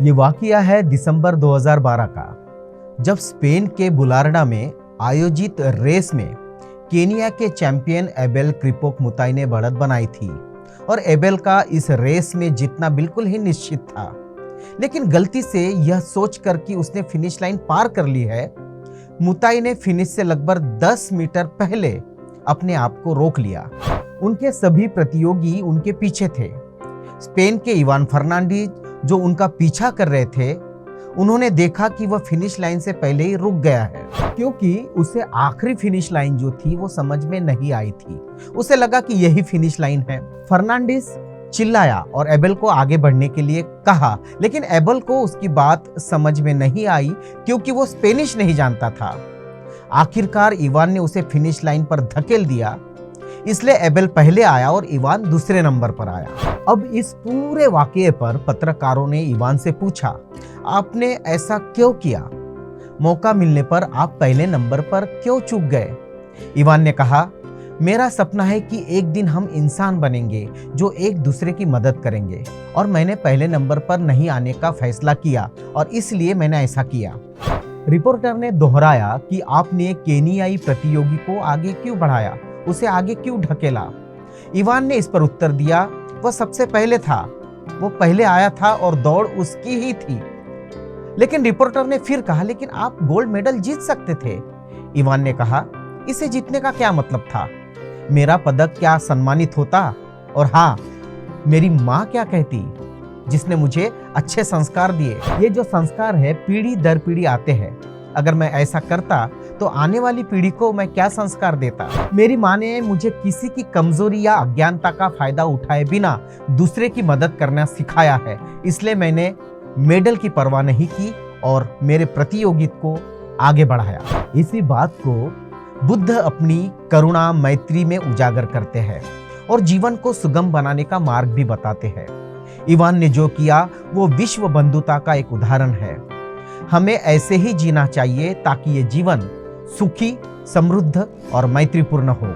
ये वाकया है दिसंबर 2012 का, जब स्पेन के बुलारडा में आयोजित रेस में केनिया के चैंपियन एबेल क्रिपोक मुताई ने बढ़त बनाई थी और एबेल का इस रेस में जीतना बिल्कुल ही निश्चित था। लेकिन गलती से यह सोचकर कि उसने फिनिश लाइन पार कर ली है, मुताई ने फिनिश से लगभग 10 मीटर पहले अपने आप को रोक लिया। उनके सभी प्रतियोगी उनके पीछे थे। स्पेन के इवान फर्नांडीज जो उनका पीछा कर रहे थे, उन्होंने देखा कि वह फिनिश लाइन से पहले ही रुक गया है, क्योंकि उसे आखिरी फिनिश लाइन जो थी वो समझ में नहीं आई थी। उसे लगा कि यही फिनिश लाइन है। फर्नांडीज चिल्लाया और एबेल को आगे बढ़ने के लिए कहा, लेकिन एबेल को उसकी बात समझ में नहीं आई क्योंकि वो स्पेनिश नहीं जानता था। आखिरकार इवान ने उसे फिनिश लाइन पर धकेल दिया, इसलिए एबेल पहले आया और इवान दूसरे नंबर पर आया। अब इस पूरे वाकये पर पत्रकारों ने इवान से पूछा, आपने ऐसा क्यों किया? मौका मिलने पर आप पहले नंबर पर क्यों चूक गए? इवान ने कहा, मेरा सपना है कि एक दिन हम इंसान बनेंगे जो एक दूसरे की मदद करेंगे, और मैंने पहले नंबर पर नहीं आने का फैसला किया और इसलिए मैंने ऐसा किया। रिपोर्टर ने दोहराया कि आपने केनियाई प्रतियोगी को आगे क्यों बढ़ाया, उसे आगे क्यों ढकेला? इवान ने इस पर उत्तर दिया, वह सबसे पहले था, वो पहले आया था और दौड़ उसकी ही थी। लेकिन रिपोर्टर ने फिर कहा, लेकिन आप गोल्ड मेडल जीत सकते थे। इवान ने कहा, इसे जीतने का क्या मतलब था? मेरा पदक क्या सम्मानित होता? और हाँ, मेरी माँ क्या कहती, जिसने मुझे अच्छे संस्कार दिए। ये जो संस्कार है पीढ़ी दर पीढ़ी आते हैं। अगर मैं ऐसा करता तो आने वाली पीढ़ी को मैं क्या संस्कार देता? मेरी माँ ने मुझे किसी की कमजोरी या अज्ञानता का फायदा उठाए बिना दूसरे की मदद करना सिखाया है। इसलिए मैंने मेडल की परवाह नहीं की और मेरे प्रतियोगिता को आगे बढ़ाया। इसी बात को बुद्ध अपनी करुणा मैत्री में उजागर करते हैं और जीवन को सुगम बनाने का मार्ग भी बताते हैं। इवान ने जो किया वो विश्व बंधुता का एक उदाहरण है। हमें ऐसे ही जीना चाहिए ताकि ये जीवन सुखी, समृद्ध और मैत्रीपूर्ण हो।